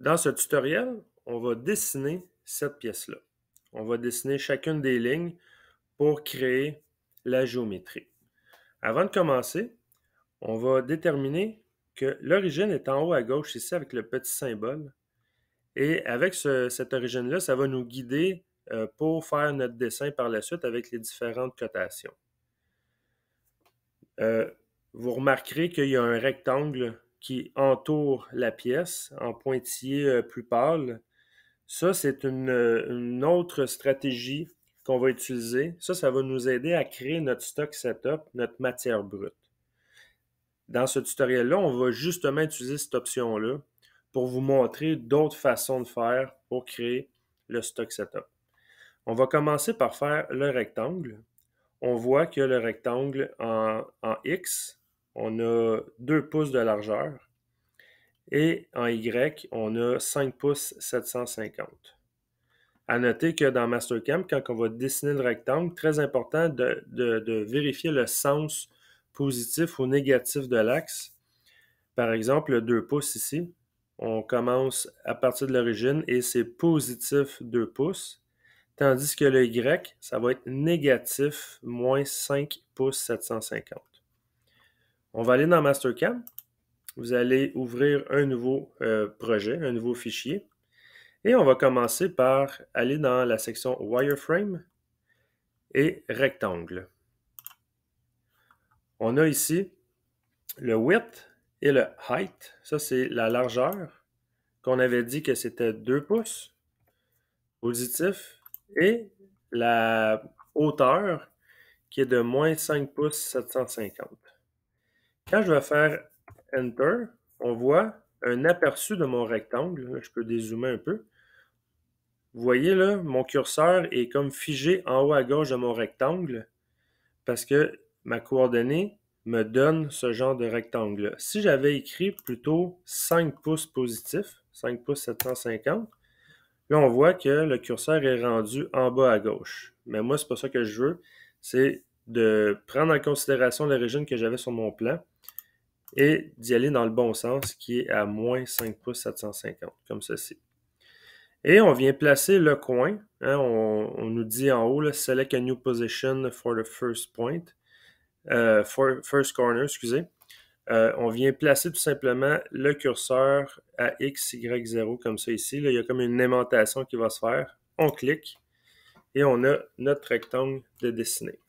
Dans ce tutoriel, on va dessiner cette pièce-là. On va dessiner chacune des lignes pour créer la géométrie. Avant de commencer, on va déterminer que l'origine est en haut à gauche ici avec le petit symbole. Et avec cette origine-là, ça va nous guider pour faire notre dessin par la suite avec les différentes cotations. Vous remarquerez qu'il y a un rectangle qui entoure la pièce en pointillé plus pâle. Ça, c'est une autre stratégie qu'on va utiliser. Ça va nous aider à créer notre stock setup, notre matière brute. Dans ce tutoriel-là, on va justement utiliser cette option-là pour vous montrer d'autres façons de faire pour créer le stock setup. On va commencer par faire le rectangle. On voit que le rectangle en X, on a 2 pouces de largeur et en Y, on a 5 pouces 750. À noter que dans Mastercam, quand on va dessiner le rectangle, très important de vérifier le sens positif ou négatif de l'axe. Par exemple, le 2 pouces ici, on commence à partir de l'origine et c'est positif 2 pouces, tandis que le Y, ça va être négatif moins 5 pouces 750. On va aller dans Mastercam. Vous allez ouvrir un nouveau projet, un nouveau fichier. Et on va commencer par aller dans la section Wireframe et Rectangle. On a ici le Width et le Height. Ça, c'est la largeur qu'on avait dit que c'était 2 pouces positif et la hauteur qui est de moins 5 pouces 750. Quand je vais faire Enter, on voit un aperçu de mon rectangle. Là, je peux dézoomer un peu. Vous voyez là, mon curseur est comme figé en haut à gauche de mon rectangle parce que ma coordonnée me donne ce genre de rectangle-là. Si j'avais écrit plutôt 5 pouces positifs, 5 pouces 750, là on voit que le curseur est rendu en bas à gauche. Mais moi, c'est pas ça que je veux. C'est de prendre en considération l'origine que j'avais sur mon plan et d'y aller dans le bon sens qui est à moins 5 pouces 750, comme ceci. Et on vient placer le coin. Hein, on nous dit en haut, là, Select a new position for the first point. First corner, excusez. On vient placer tout simplement le curseur à X, Y, 0, comme ça ici. Là, il y a comme une aimantation qui va se faire. On clique et on a notre rectangle de dessiné.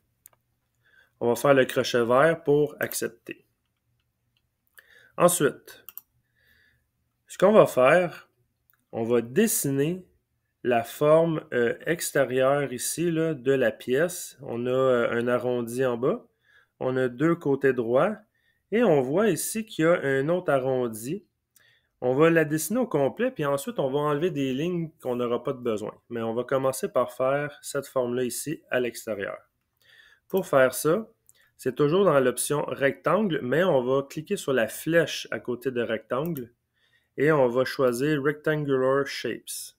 On va faire le crochet vert pour accepter. Ensuite, ce qu'on va faire, on va dessiner la forme extérieure ici là, de la pièce. On a un arrondi en bas. On a 2 côtés droits. Et on voit ici qu'il y a un autre arrondi. On va la dessiner au complet, puis ensuite, on va enlever des lignes qu'on n'aura pas de besoin. Mais on va commencer par faire cette forme-là ici à l'extérieur. Pour faire ça, c'est toujours dans l'option rectangle, mais on va cliquer sur la flèche à côté de rectangle et on va choisir Rectangular Shapes.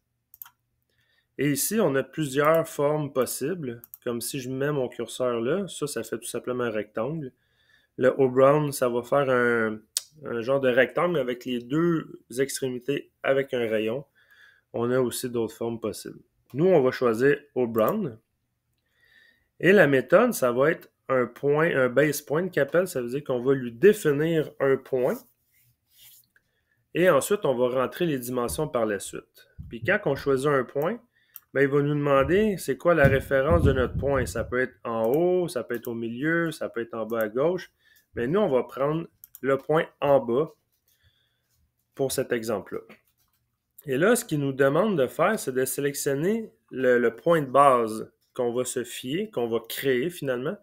Et ici, on a plusieurs formes possibles, comme si je mets mon curseur là, ça fait tout simplement un rectangle. Le haut brown, ça va faire un genre de rectangle avec les 2 extrémités avec un rayon. On a aussi d'autres formes possibles. Nous, on va choisir haut brown. Et la méthode, ça va être un point, un base point qu'appelle, ça veut dire qu'on va lui définir un point. Et ensuite, on va rentrer les dimensions par la suite. Puis quand on choisit un point, bien, il va nous demander c'est quoi la référence de notre point. Ça peut être en haut, ça peut être au milieu, ça peut être en bas à gauche. Mais nous, on va prendre le point en bas pour cet exemple-là. Et là, ce qu'il nous demande de faire, c'est de sélectionner le point de base qu'on va se fier, qu'on va créer finalement,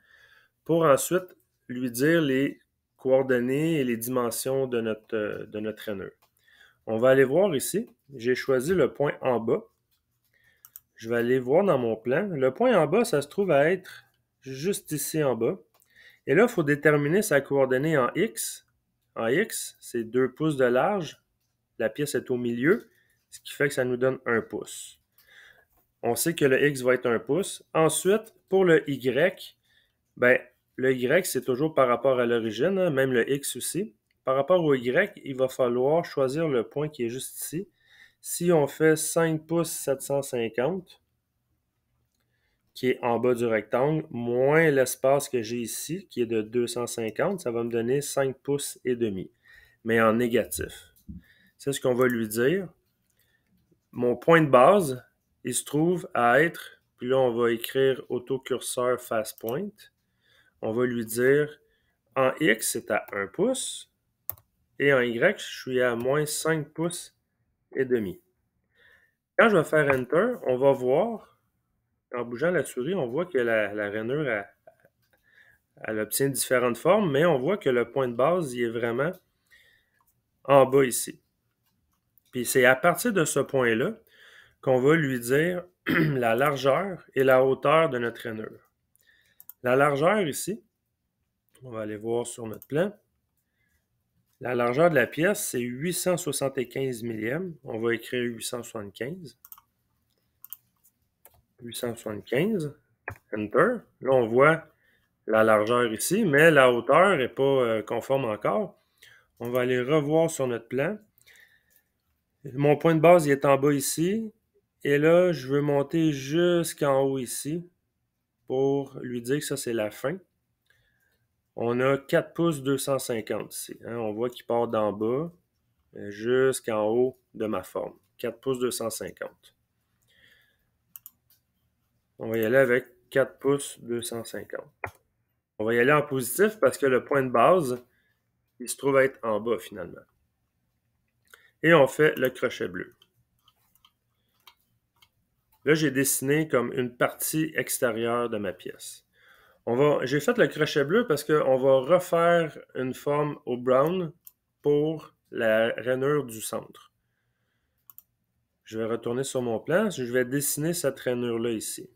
pour ensuite lui dire les coordonnées et les dimensions de notre haineux. On va aller voir ici. J'ai choisi le point en bas. Je vais aller voir dans mon plan. Le point en bas, ça se trouve à être juste ici en bas. Et là, il faut déterminer sa coordonnée en X. En X, c'est 2 pouces de large. La pièce est au milieu, ce qui fait que ça nous donne 1 pouce. On sait que le X va être 1 pouce. Ensuite, pour le Y, ben, le Y, c'est toujours par rapport à l'origine, hein, même le X aussi. Par rapport au Y, il va falloir choisir le point qui est juste ici. Si on fait 5 pouces 750, qui est en bas du rectangle, moins l'espace que j'ai ici, qui est de 250, ça va me donner 5 pouces et demi, mais en négatif. C'est ce qu'on va lui dire. Mon point de base, il se trouve à être, puis là on va écrire autocurseur fast point. On va lui dire, en X, c'est à 1 pouce, et en Y, je suis à moins 5 pouces et demi. Quand je vais faire Enter, on va voir, en bougeant la souris, on voit que la rainure, elle obtient différentes formes, mais on voit que le point de base, il est vraiment en bas ici. Puis c'est à partir de ce point-là qu'on va lui dire la largeur et la hauteur de notre rainure. La largeur ici, on va aller voir sur notre plan. La largeur de la pièce, c'est 875 millièmes. On va écrire 875. 875. Enter. Là, on voit la largeur ici, mais la hauteur n'est pas conforme encore. On va aller revoir sur notre plan. Mon point de base il est en bas ici. Et là, je veux monter jusqu'en haut ici pour lui dire que ça, c'est la fin. On a 4 pouces 250 ici. Hein? On voit qu'il part d'en bas jusqu'en haut de ma forme. 4 pouces 250. On va y aller avec 4 pouces 250. On va y aller en positif parce que le point de base, il se trouve être en bas finalement. Et on fait le crochet bleu. Là, j'ai dessiné comme une partie extérieure de ma pièce. J'ai fait le crochet bleu parce qu'on va refaire une forme au brown pour la rainure du centre. Je vais retourner sur mon plan. Je vais dessiner cette rainure-là ici.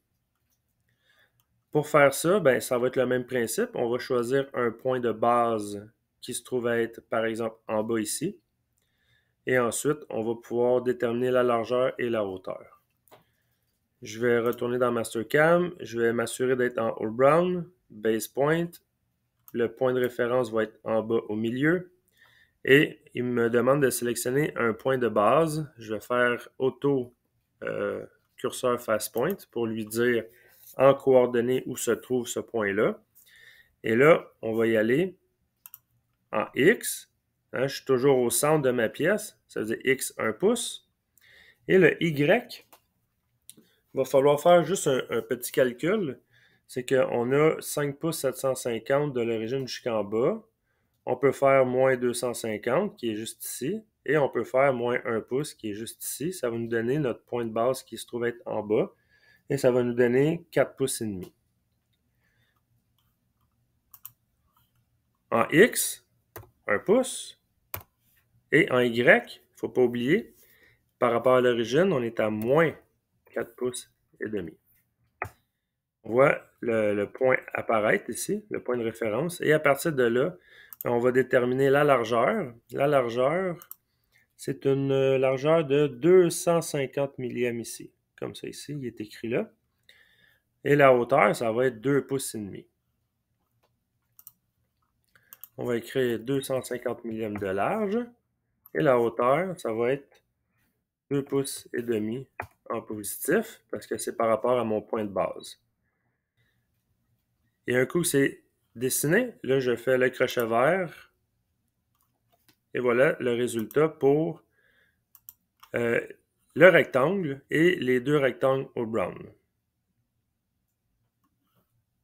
Pour faire ça, ben, ça va être le même principe. On va choisir un point de base qui se trouve être, par exemple, en bas ici. Et ensuite, on va pouvoir déterminer la largeur et la hauteur. Je vais retourner dans Mastercam. Je vais m'assurer d'être en All Brown, Base Point. Le point de référence va être en bas au milieu. Et il me demande de sélectionner un point de base. Je vais faire Auto Curseur Fast Point pour lui dire en coordonnées où se trouve ce point-là. Et là, on va y aller en X. Hein, je suis toujours au centre de ma pièce. Ça veut dire X 1 pouce. Et le Y, il va falloir faire juste un petit calcul. C'est qu'on a 5 pouces 750 de l'origine jusqu'en bas. On peut faire moins 250 qui est juste ici. Et on peut faire moins 1 pouce qui est juste ici. Ça va nous donner notre point de base qui se trouve être en bas. Et ça va nous donner 4 pouces et demi. En X, 1 pouce. Et en Y, il ne faut pas oublier, par rapport à l'origine, on est à moins 4 pouces et demi. On voit le point apparaître ici, le point de référence. Et à partir de là, on va déterminer la largeur. La largeur, c'est une largeur de 250 millièmes ici. Comme ça ici, il est écrit là. Et la hauteur, ça va être 2 pouces et demi. On va écrire 250 millièmes de large. Et la hauteur, ça va être 2 pouces et demi en positif, parce que c'est par rapport à mon point de base. Et un coup, c'est dessiné. Là, je fais le crochet vert. Et voilà le résultat pour le rectangle et les deux rectangles au brown.